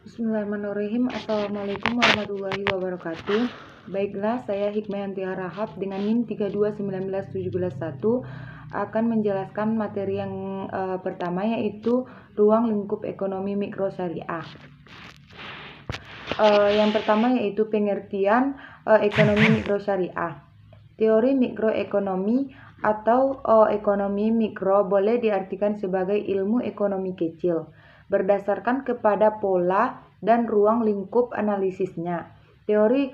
Bismillahirrahmanirrahim. Assalamualaikum warahmatullahi wabarakatuh. Baiklah, saya Hikmayanti Harahap dengan NIM 3219171 akan menjelaskan materi yang pertama, yaitu ruang lingkup ekonomi mikro syariah. Yang pertama yaitu pengertian ekonomi mikro syariah. Teori mikroekonomi atau ekonomi mikro boleh diartikan sebagai ilmu ekonomi kecil, berdasarkan kepada pola dan ruang lingkup analisisnya. Teori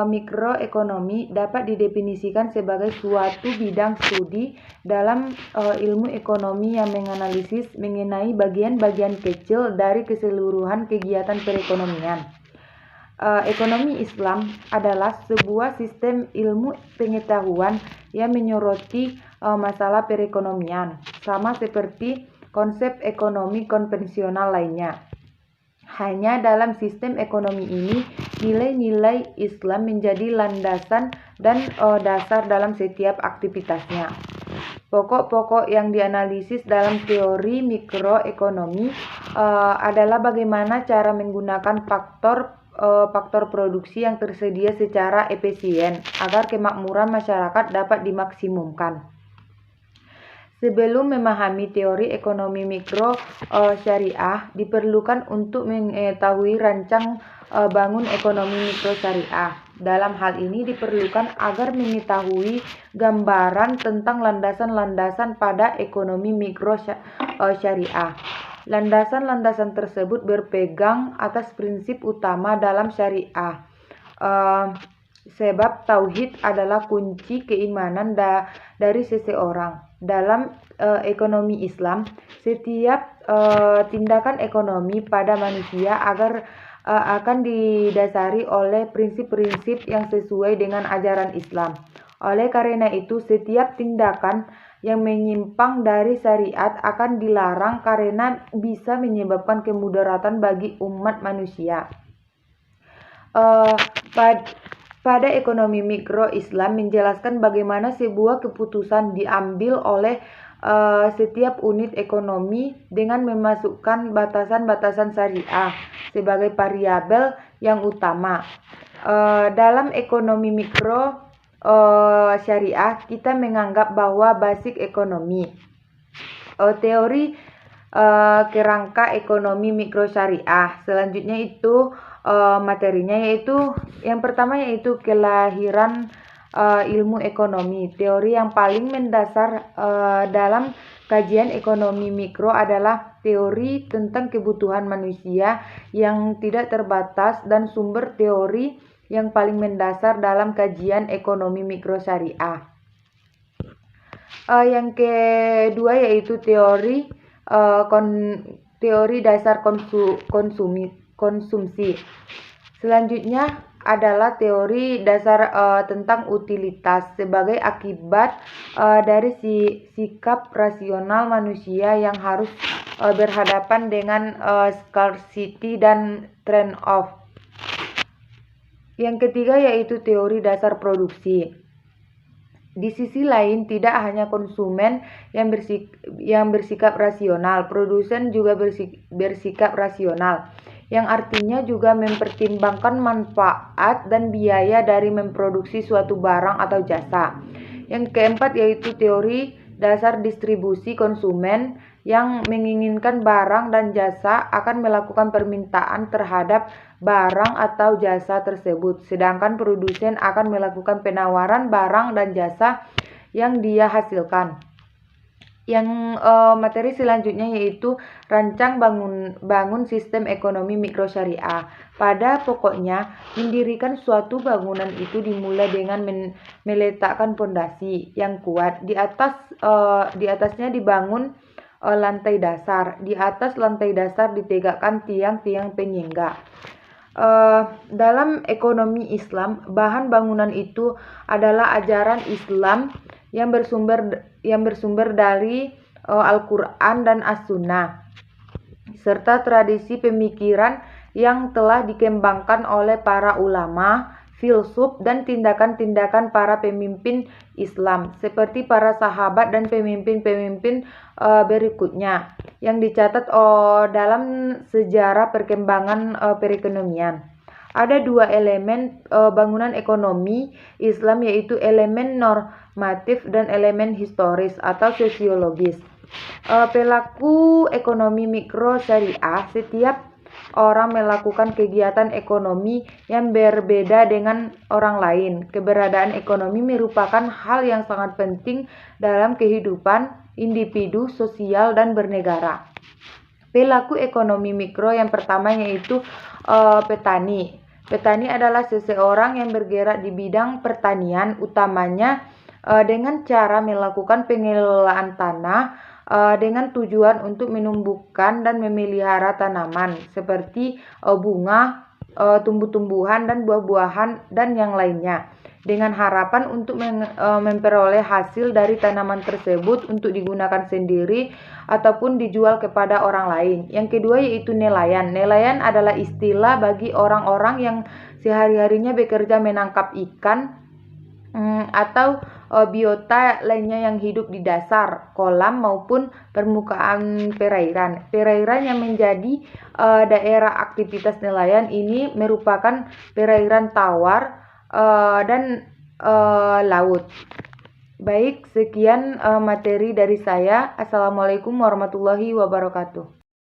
mikroekonomi dapat didefinisikan sebagai suatu bidang studi dalam ilmu ekonomi yang menganalisis mengenai bagian-bagian kecil dari keseluruhan kegiatan perekonomian. Ekonomi Islam adalah sebuah sistem ilmu pengetahuan yang menyoroti masalah perekonomian, sama seperti konsep ekonomi konvensional lainnya. Hanya dalam sistem ekonomi ini, nilai-nilai Islam menjadi landasan dan dasar dalam setiap aktivitasnya. Pokok-pokok yang dianalisis dalam teori mikroekonomi adalah bagaimana cara menggunakan faktor produksi yang tersedia secara efisien agar kemakmuran masyarakat dapat dimaksimumkan. Sebelum memahami teori ekonomi mikro syariah, diperlukan untuk mengetahui rancang bangun ekonomi mikro syariah. Dalam hal ini diperlukan agar mengetahui gambaran tentang landasan-landasan pada ekonomi mikro syariah. Landasan-landasan tersebut berpegang atas prinsip utama dalam syariah. Sebab tauhid adalah kunci keimanan dari seseorang. Dalam ekonomi Islam, setiap tindakan ekonomi pada manusia akan didasari oleh prinsip-prinsip yang sesuai dengan ajaran Islam. Oleh karena itu, setiap tindakan yang menyimpang dari syariat akan dilarang karena bisa menyebabkan kemudaratan bagi umat manusia. Pada ekonomi mikro, Islam menjelaskan bagaimana sebuah keputusan diambil oleh setiap unit ekonomi dengan memasukkan batasan-batasan syariah sebagai variabel yang utama. Dalam ekonomi mikro syariah, kita menganggap bahwa basic ekonomi, teori kerangka ekonomi mikro syariah. Selanjutnya itu materinya, yaitu yang pertama yaitu kelahiran ilmu ekonomi. Teori yang paling mendasar dalam kajian ekonomi mikro adalah teori tentang kebutuhan manusia yang tidak terbatas dan sumber teori yang paling mendasar dalam kajian ekonomi mikro syariah. Yang kedua yaitu teori dasar konsumsi. Selanjutnya adalah teori dasar tentang utilitas sebagai akibat dari sikap rasional manusia yang harus berhadapan dengan scarcity dan trade-off. Yang ketiga yaitu teori dasar produksi. Di sisi lain, tidak hanya konsumen yang bersikap rasional, produsen juga bersikap rasional, yang artinya juga mempertimbangkan manfaat dan biaya dari memproduksi suatu barang atau jasa. Yang keempat yaitu teori dasar distribusi konsumen, yang menginginkan barang dan jasa akan melakukan permintaan terhadap barang atau jasa tersebut, sedangkan produsen akan melakukan penawaran barang dan jasa yang dia hasilkan. Yang materi selanjutnya yaitu rancang bangun sistem ekonomi mikro syariah. Pada pokoknya, mendirikan suatu bangunan itu dimulai dengan meletakkan pondasi yang kuat. Di atasnya dibangun lantai dasar. Di atas lantai dasar ditegakkan tiang-tiang penyangga. Dalam ekonomi Islam, bahan bangunan itu adalah ajaran Islam yang bersumber dari Al-Quran dan As-Sunnah, serta tradisi pemikiran yang telah dikembangkan oleh para ulama filsuf, dan tindakan-tindakan para pemimpin Islam, seperti para sahabat dan pemimpin-pemimpin berikutnya yang dicatat dalam sejarah perkembangan perekonomian. Ada dua elemen bangunan ekonomi Islam, yaitu elemen normatif dan elemen historis atau sosiologis. Pelaku ekonomi mikro syariah, setiap orang melakukan kegiatan ekonomi yang berbeda dengan orang lain. Keberadaan ekonomi merupakan hal yang sangat penting dalam kehidupan individu, sosial, dan bernegara. Pelaku ekonomi mikro yang pertama yaitu petani. Petani adalah seseorang yang bergerak di bidang pertanian, utamanya dengan cara melakukan pengelolaan tanah dengan tujuan untuk menumbuhkan dan memelihara tanaman seperti bunga, tumbuh-tumbuhan, dan buah-buahan, dan yang lainnya, dengan harapan untuk memperoleh hasil dari tanaman tersebut untuk digunakan sendiri ataupun dijual kepada orang lain. Yang kedua yaitu nelayan. Nelayan adalah istilah bagi orang-orang yang sehari-harinya bekerja menangkap ikan atau biota lainnya yang hidup di dasar kolam maupun permukaan perairan. Perairan yang menjadi daerah aktivitas nelayan ini merupakan perairan tawar dan laut. Baik, sekian materi dari saya. Assalamualaikum warahmatullahi wabarakatuh.